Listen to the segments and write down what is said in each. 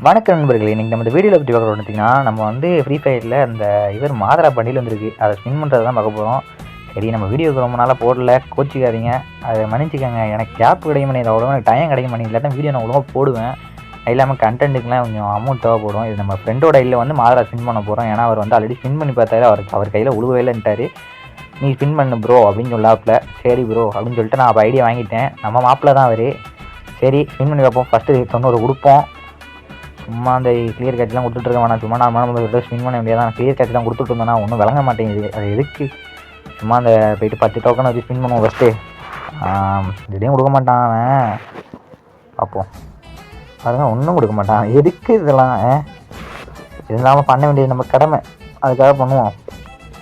வணக்கம் நண்பர்களே. இன்றைக்கி நம்ம இந்த வீடியோவில் பற்றி பார்க்குறோம் பார்த்தீங்கன்னா, நம்ம வந்து ஃப்ரீ ஃபயரில் அந்த மாதரா பண்டில் வந்திருக்கு. அதை ஸ்பின் பண்ணுறது தான் பார்க்க போகிறோம். சரி, நம்ம வீடியோக்கு ரொம்ப நாளாக போடல, கோச்சிக்காதீங்க, அதை மன்னிச்சிக்கோங்க. எனக்கு கேப் கிடைக்க மாட்டேங்குது, அவ்வளோ எனக்கு டைம் கிடைக்க மாட்டேங்குது. இல்லாட்டா வீடியோ நான் ஒழுங்காக போடுவேன். அது இல்லாமல் கண்டென்ட்டுக்குலாம் கொஞ்சம் அமௌண்ட் தேவைப்படும். இது நம்ம ஃப்ரெண்டோட ஐடியில் வந்து மாதரா ஸ்பின் பண்ண போகிறோம். ஏன்னா அவர் வந்து ஆல்ரெடி ஸ்பின் பண்ணி பார்த்தாரு, அவர் கையில் உழுவவே இல்லைன்ட்டார். நீ ஸ்பின் பண்ணு ப்ரோ அப்படின்னு சொல்லாப்புல. சரி ப்ரோ அப்படின்னு சொல்லிட்டு நான் அப்போ ஐடியா வாங்கிட்டேன். நம்ம மாப்பிள்ள தான் அவர். சரி, ஸ்பின் பண்ணி பார்ப்போம். ஃபஸ்ட்டு 90 கொடுப்போம். சும்மா அந்த கிளியர் கேட்ச்லாம் கொடுத்துட்ருக்க வேணாம். சும்மா நான் ஸ்பின் பண்ண வேண்டியதான். கிளியர் கேட்ச்லாம் கொடுத்துட்டு இருந்தோன்னா ஒன்றும் விளங்க மாட்டேங்குது. அது எதுக்கு சும்மா அந்த போய்ட்டு 10 டோக்கன் வச்சு ஸ்பின் பண்ணுவோம் ஃபஸ்ட்டு. திடீர்னு கொடுக்க மாட்டான் அவன். பார்ப்போம். அதெல்லாம் ஒன்றும் கொடுக்க மாட்டான். எதுக்கு இதெல்லாம் இருந்தாமல் பண்ண வேண்டியது நம்ம கடமை. அதுக்காக பண்ணுவோம்.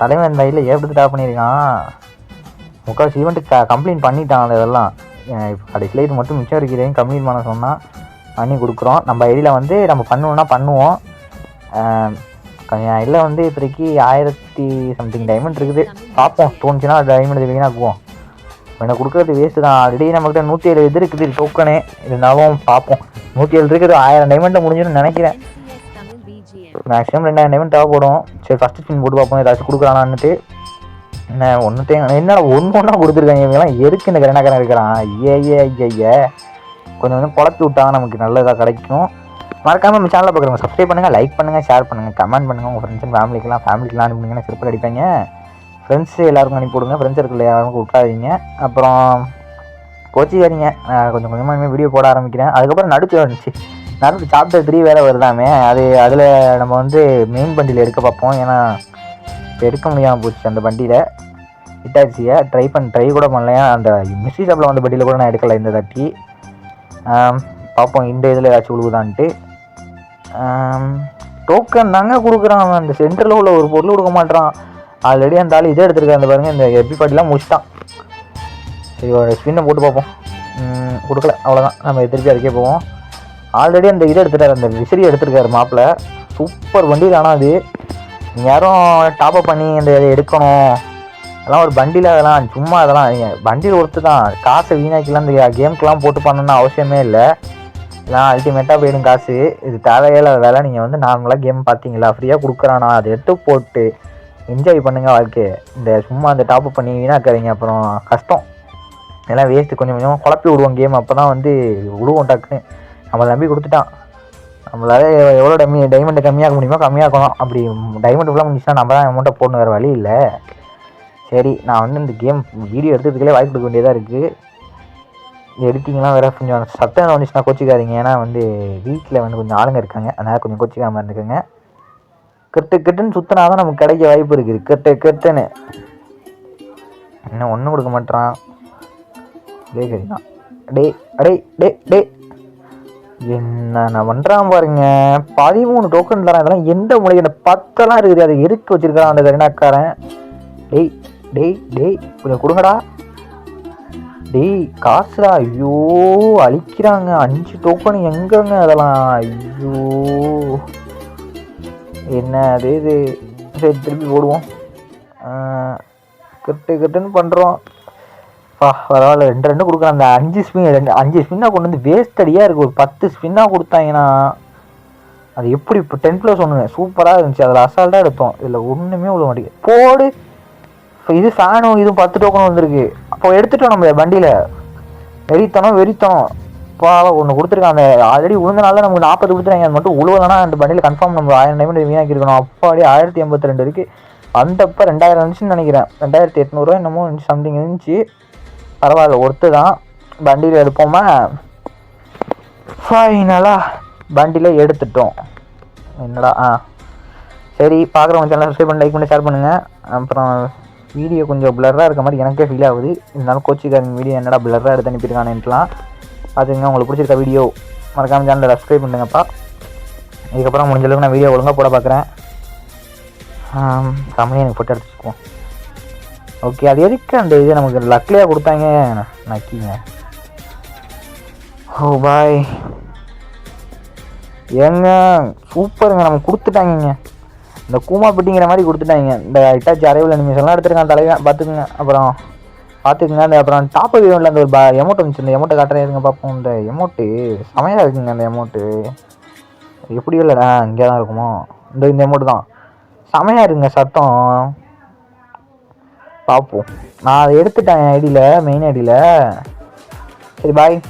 தலைமை இந்த ஐடியில் எப்படி ஸ்டாப் பண்ணியிருக்கான். முக்கால்வாசி ஈவெண்ட்டு கம்ப்ளைண்ட் பண்ணிட்டான். இதெல்லாம் இப்போ கடைசியில் இது மட்டும் மிச்சம் இருக்கிறேன் கம்ப்ளைண்ட் பண்ண சொன்னால் பண்ணி கொடுக்குறோம். நம்ம ஐடியில் வந்து நம்ம பண்ணுவோன்னா பண்ணுவோம். ஐடியில் வந்து இப்போதைக்கு 1000 சம்திங் டைமண்ட் இருக்குது. பார்ப்போம், தோணுச்சுன்னா டைமண்ட் வீணாக்குவோம். எனக்கு கொடுக்குறது வேஸ்ட்டு தான். ஆல்ரெடி நம்மக்கிட்ட 107 இது இருக்குது டோக்கனே. இருந்தாலும் பார்ப்போம். 107 இருக்குது. 1000 டைமண்ட்டை முடிஞ்சுன்னு நினைக்கிறேன். மேக்ஸிமம் 2000 டைமண்ட் தேவைப்படும். சரி, ஃபஸ்ட்டு ஸ்பின் போட்டு பார்ப்போம் ஏதாச்சும் கொடுக்குறானான்னுட்டு. என்ன என்னடா ஒன்றா கொடுத்துருக்காங்க இவங்கெல்லாம். எதுக்கு இந்த கரண்டாக்காரன் இருக்கிறான். ஐய கொஞ்சம் குழப்பி விட்டா நமக்கு நல்லதாக கிடைக்கும். மறக்காமல் நம்ம சேனலில் பார்க்குறவங்க சப்ஸ்கிரைப் பண்ணுங்கள், லைக் பண்ணுங்கள், ஷேர் பண்ணுங்கள், கமெண்ட் பண்ணுங்கள். உங்கள் ஃப்ரெண்ட்ஸ் அண்ட் ஃபேமிலிக்கெலாம் அனுப்பிங்கன்னா சிறப்பாக அடிப்பாங்க. ஃப்ரெண்ட்ஸு எல்லாருக்கும் அனுப்பி விடுங்க. ஃப்ரெண்ட்ஸ் இருக்கிற யாருக்கும் விட்டாதீங்க. அப்புறம் கோச்சிக்காதீங்க. கொஞ்சம் கொஞ்சமாக வீடியோ போட ஆரம்பிக்கிறேன். அதுக்கப்புறம் நடுத்து சாப்டர் 3 வேறு வருதாமே. அதில் நம்ம வந்து மெயின் பண்டியில் எடுக்க பார்ப்போம். ஏன்னா இப்போ எடுக்க முடியாமல் போச்சு அந்த பண்டியில். இட்டாச்சியை ட்ரை கூட பண்ணலையா. அந்த மிஸ்ஸி ஷாப்பில் வந்த பண்டியில் கூட நான் எடுக்கலை இந்த தாட்டி. பார்ப்போம் இந்த இதில் ஏதாச்சும் உழுவுதான்ட்டு. டோக்கன் தாங்க கொடுக்குறான் அவன். அந்த சென்டரில் உள்ள ஒரு பொருள் கொடுக்க மாட்டான். ஆல்ரெடி அந்த ஆள் இதே எடுத்துருக்கான். அந்த பாருங்கள், இந்த எப்பி பாட்டிலாம் முடிச்சிட்டான். சரி, ஒரு ஸ்பின்னை போட்டு பார்ப்போம். கொடுக்கல, அவ்வளோதான். நம்ம திருப்பி அதுக்கே போவோம். ஆல்ரெடி அந்த இதை எடுத்துட்டார், அந்த விசிறி எடுத்துருக்காரு மாப்பிள்ள. சூப்பர் வண்டி தானா அது. யாரும் டாப்அப் பண்ணி அந்த இதை எடுக்கணும் அதெல்லாம் ஒரு பண்டியில். அதெல்லாம் சும்மா அதெல்லாம் பண்டியில் ஒருத்து தான். காசை வீணாக்கிலாம் இந்த கேமுக்கெலாம் போட்டு பண்ணணும்னு அவசியமே இல்லை. இதெல்லாம் அல்டிமேட்டாக போயிடும் காசு. இது தேவையில்லை வேலை. நீங்கள் வந்து நார்மலாக கேம் பார்த்தீங்களா, ஃப்ரீயாக கொடுக்குறானா, அதை எடுத்து போட்டு என்ஜாய் பண்ணுங்கள் வாழ்க்கையை. இந்த சும்மா அந்த டாப்அப் பண்ணி வீணாக்காதீங்க, அப்புறம் கஷ்டம். இதெல்லாம் வேஸ்ட்டு. கொஞ்சம் கொஞ்சமாக குழப்பி விடுவோம் கேம். அப்போ தான் வந்து விடுவோம் டக்குன்னு. நம்மளை நம்பி கொடுத்துட்டான். நம்மளால் எவ்வளோ டைமண்ட்டை கம்மியாக முடியுமோ கம்மியாக்கணும். அப்படி டைமண்ட் ஃபுல்லாக முடிஞ்சுன்னா நம்ம தான் அமௌண்ட்டை போடணும், வேறு வழி இல்லை. சரி, நான் வந்து இந்த கேம் வீடியோ எடுத்துக்கிறதுக்கே வாய்ப்பு கொடுக்க வேண்டியதாக இருக்குது. எடிட்டிங்லாம் வேறு கொஞ்சம் சத்தம் வந்துச்சுன்னா கோச்சிக்காதீங்க. ஏன்னா வந்து வீட்டில் வந்து கொஞ்சம் ஆளுங்க இருக்காங்க, அதனால் கொஞ்சம் கோச்சிக்காமல் இருந்துக்கோங்க. கெட்டுன்னு சுற்றினா தான் நமக்கு கிடைக்க வாய்ப்பு இருக்குது. கெட்டுன்னு இன்னும் ஒன்றும் கொடுக்க மாட்டான். சரிதான். டே என்ன பண்ணுறான் பாருங்க. 13 டோக்கன் தரான். இதெல்லாம் எந்த மூலைக்கு 10 இருக்குது. அதை எதுக்கு வச்சிருக்கான் அந்த கரினாக்காரன். டேய் கொஞ்சம் கொடுங்கடா. டேய் காசுடா. ஐயோ அழிக்கிறாங்க. 5 டோக்கன் எங்கங்க அதெல்லாம். ஐயோ என்ன அது இது. சரி, திருப்பி போடுவோம். கெட்டுன்னு பண்ணுறோம். பரவாயில்ல. 2 கொடுக்குறேன். அந்த 5 ஸ்பின்னாக கொண்டு வந்து வேஸ்டடியாக இருக்குது. ஒரு 10 ஸ்பின்னாக கொடுத்தாங்கன்னா அது எப்படி இப்போ 10+1 சூப்பராக இருந்துச்சு. அதில் அசால்ட்டாக எடுத்தோம். இதில் ஒன்றுமே உள்ள மாட்டேங்குது. போடு. இப்போ இது ஃபேனும் இதுவும் 10 டோக்கன் வந்திருக்கு. அப்போ எடுத்துட்டோம் நம்ம வண்டியில். வெறித்தனம் ஒன்று கொடுத்துருக்கான். அந்த ஆல்ரெடி உழுந்தனால நமக்கு 40 கொடுத்துருக்காங்க. அது மட்டும் உழுவலைன்னா அந்த வண்டியில் கன்ஃபார்ம் நம்ம 1000 டைமண்ட் வீணாக்கிருக்கணும். அப்பாடி 1082 இருக்குது. வந்தப்போ 2000 இருந்துச்சுன்னு நினைக்கிறேன். 2800 என்னமோ சம்திங் இருந்துச்சு. பரவாயில்ல, ஒருத்து தான். வண்டியில் எடுப்போமா. ஃபைனலாக வண்டியில் எடுத்துட்டோம். என்னடா சரி, பார்க்குறவங்க சேனல் சப்ஸ்கிரைப் பண்ணி லைக் பண்ணி ஷேர் பண்ணுங்கள். அப்புறம் வீடியோ கொஞ்சம் பிளராக இருக்க மாதிரி எனக்கே ஃபீல் ஆகுது. இருந்தாலும் கோச்சிக்காரங்க வீடியோ என்னடா பிளராக எடுத்து அனுப்பியிருக்கானேன்ட்டுலாம் பார்த்துங்க. உங்களுக்கு பிடிச்சிருக்க வீடியோ மறக்காமல் சேனலில் சப்ஸ்கிரைப் பண்ணுங்கப்பா. இதுக்கப்புறம் முடிஞ்சளவுக்கு நான் வீடியோ ஒழுங்காக போட பார்க்குறேன். தமிழே எனக்கு போட்டு எடுத்துக்குவோம். ஓகே, அது எதுக்கு அந்த இது நமக்கு லக்லியாக கொடுத்தாங்க. நக்கிங்க. ஓ பாய் ஏங்க, சூப்பருங்க. நம்ம கொடுத்துட்டாங்க. இந்த கூமா பெட்டிங்கிற மாதிரி கொடுத்துட்டாங்க. இந்த இட்டாச்சி அரைவில் நிமிஷம்லாம் எடுத்துருக்கான் தலைவன். பார்த்துக்குங்க. அப்புறம் பார்த்துக்குங்க. அப்புறம் டாப் வீடியோவில் அந்த ஒரு எமௌண்ட் வந்துச்சு. இந்த எமௌண்ட்டை காட்டுறேன், இருங்க பார்ப்போம். இந்த எமௌண்ட்டு செமையாக இருக்குங்க. அந்த எமௌண்ட்டு எப்படி இல்லைடா இங்கே தான் இருக்குமோ. இந்த அமௌண்ட் தான் செமையாக இருங்க சத்தம். பார்ப்போம். நான் அதை எடுத்துட்டேன் என் ஐடியில், மெயின் ஐடியில். சரி பாய்.